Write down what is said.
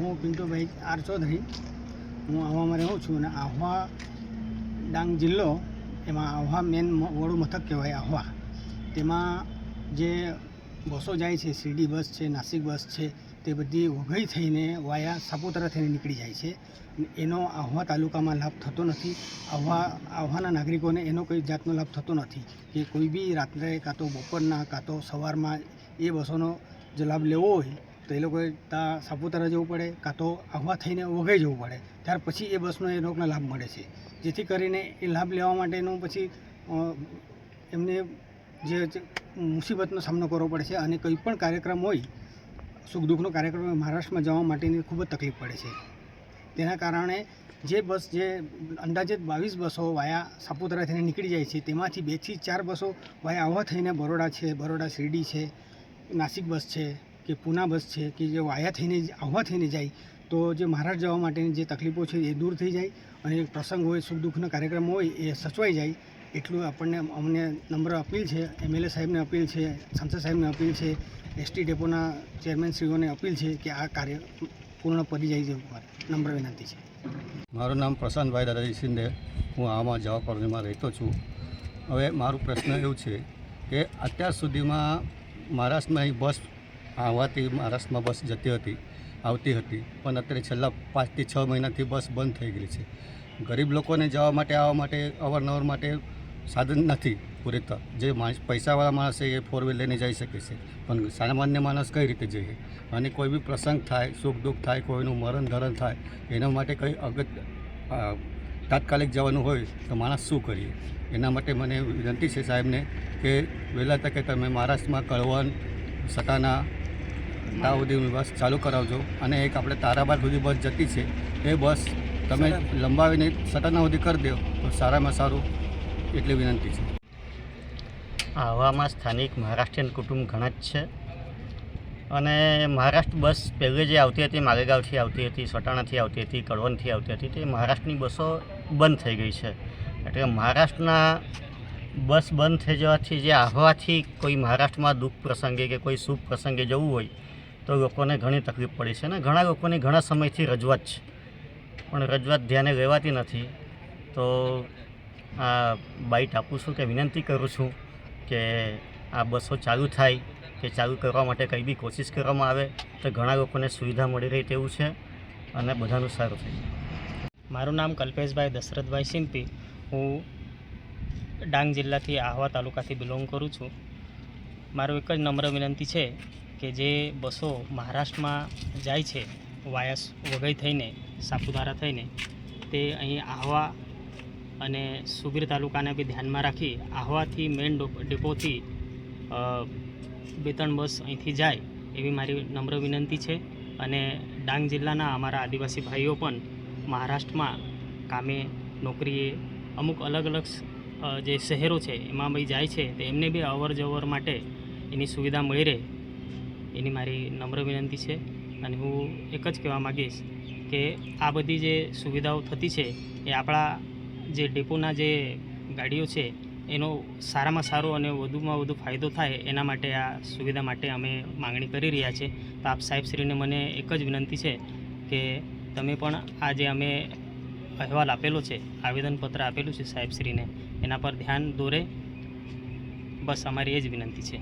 હું પિન્ટુભાઈ આર ચૌધરી, હું આહવામાં રહું છું. અને આહવા ડાંગ જિલ્લો, એમાં આહવા મેન વડું મથક કહેવાય આહવા. તેમાં જે બસો જાય છે, શિરડી બસ છે, નાસિક બસ છે, તે બધી વઘઈ થઈને વાયા સાપુતારા થઈને નીકળી જાય છે. એનો આહવા તાલુકામાં લાભ થતો નથી. આહવાના નાગરિકોને એનો કોઈ જાતનો લાભ થતો નથી કે કોઈ બી રાત્રે કાં તો બપોરના કાં તો સવારમાં એ બસોનો જો લાભ લેવો હોય તો એ લોકોએ ત્યાં સાપુતારા જવું પડે, કાં તો આહવા થઈને વઘઈ જવું પડે. ત્યાર પછી એ બસનો એ લોકોને લાભ મળે છે. જેથી કરીને એ લાભ લેવા માટેનું પછી એમને જે મુસીબતનો સામનો કરવો પડે છે. અને કંઈ પણ કાર્યક્રમ હોય, સુખ દુઃખનો કાર્યક્રમ હોય, મહારાષ્ટ્રમાં જવા માટેની ખૂબ જ તકલીફ પડે છે. તેના કારણે જે બસ જે અંદાજિત 22 બસો વાયા સાપુતારા થઈને નીકળી જાય છે, તેમાંથી 2 થી 4 બસો વાયા આહવા થઈને બરોડા છે, બરોડા શિરડી છે, નાસિક બસ છે કે પૂના બસ છે, કે જે વાયા થઈને આહવા થઈને જાય તો જે મહારાષ્ટ્ર જવા માટેની જે તકલીફો છે એ દૂર થઈ જાય. અને પ્રસંગ હોય, સુખ દુઃખનો કાર્યક્રમ હોય એ સચવાઈ જાય. એટલું અમને નમ્ર અપીલ છે. MLA સાહેબને અપીલ છે, સાંસદ સાહેબને અપીલ છે, ST ડેપોના ચેરમેનશ્રીઓને અપીલ છે કે આ કાર્ય પૂર્ણ પડી જાય છે. નમ્ર વિનંતી છે. મારું નામ પ્રશાંતભાઈ દાદાજી શિંદે, હું આમાં જવા કોલોનીમાં રહેતો છું. હવે મારું પ્રશ્ન એવું છે કે અત્યાર સુધીમાં મહારાષ્ટ્રમાં અહીં બસ આવવાથી મહારાષ્ટ્રમાં બસ આવતી હતી, પણ અત્યારે છેલ્લા 5 થી 6 મહિનાથી બસ બંધ થઈ ગઈ છે. ગરીબ લોકોને જવા માટે આવવા માટે અવારનવાર માટે સાધન નથી પૂરતા. જે પૈસાવાળા માણસ છે એ 4 વ્હીલ લઈને જઈ શકે છે, પણ સામાન્ય માણસ કઈ રીતે જઈએ? અને કોઈ બી પ્રસંગ થાય, સુખ દુઃખ થાય, કોઈનું મરણ ધરણ થાય, એના માટે કંઈ તાત્કાલિક જવાનું હોય તો માણસ શું કરીએ? એના માટે મને વિનંતી છે સાહેબને કે વહેલા તકે તમે મહારાષ્ટ્રમાં કળવણ, સટાના ત્યાં સુધીની બસ ચાલુ કરાવજો. અને એક આપણે તારાબાદ સુધી બસ જતી છે, એ બસ તમે લંબાવીને સટાના સુધી કરી દો તો સારામાં સારું. એટલી વિનંતી છે. આહવામાં સ્થાનિક મહારાષ્ટ્રીયન કુટુંબ ઘણા જ છે. અને મહારાષ્ટ્ર બસ પહેલે જે આવતી હતી, માલેગાંવથી આવતી હતી, સટાણાથી આવતી હતી, કળવણથી આવતી હતી, તે મહારાષ્ટ્રની બસો બંધ થઈ ગઈ છે. એટલે મહારાષ્ટ્રના બસ બંધ થઈ જવાથી જે આહવાથી કોઈ મહારાષ્ટ્રમાં દુઃખ પ્રસંગે કે કોઈ શુભ પ્રસંગે જવું હોય તો લોકોને ઘણી તકલીફ પડી છે. અને ઘણા લોકોની ઘણા સમયથી રજૂઆત છે, પણ રજૂઆત ધ્યાને લેવાતી નથી. તો આ બાઇટ આપું છું કે વિનંતી કરું છું કે આ બસો ચાલુ થાય, કે ચાલુ કરવા માટે કંઈ બી કોશિશ કરવામાં આવે તો ઘણા લોકોને સુવિધા મળી રહી તેવું છે અને બધાનું સારું થઈ જાય. મારું નામ કલ્પેશભાઈ દશરથભાઈ સિંપી. હું ડાંગ જિલ્લાથી આહવા તાલુકાથી બિલોંગ કરું છું. મારું એક જ નમ્ર વિનંતી છે કે જે બસો મહારાષ્ટ્રમાં જાય છે વાયા વઘઈ થઈને, સાપુતારા થઈને, તે અહીં આહવા અને સુબીર તાલુકાને બી ધ્યાનમાં રાખી આહવાથી મેઇન ડેપોથી 2-3 બસ અહીંથી જાય એવી મારી નમ્ર વિનંતી છે. અને ડાંગ જિલ્લાના અમારા આદિવાસી ભાઈઓ પણ મહારાષ્ટ્રમાં કામે, નોકરીએ, અમુક અલગ અલગ જે શહેરો છે એમાં બી જાય છે, તો એમને બી અવર જવર માટે એની સુવિધા મળી રહે એની મારી નમ્ર વિનંતી છે. અને હું એક જ કહેવા માગીશ કે આ બધી જે સુવિધાઓ થતી છે એ આપણા જે ડેપોના જે ગાડીઓ છે એનો સારામાં સારો અને વધુમાં વધુ ફાયદો થાય એના માટે આ સુવિધા માટે અમે માંગણી કરી રહ્યા છીએ. તો આપ સાહેબશ્રીને મને એક જ વિનંતી છે કે તમે પણ આ જે અમે અહેવાલ આપેલો છે, આવેદનપત્ર આપેલું છે સાહેબશ્રીને, એના પર ધ્યાન દોરે. બસ અમારી એ જ વિનંતી છે.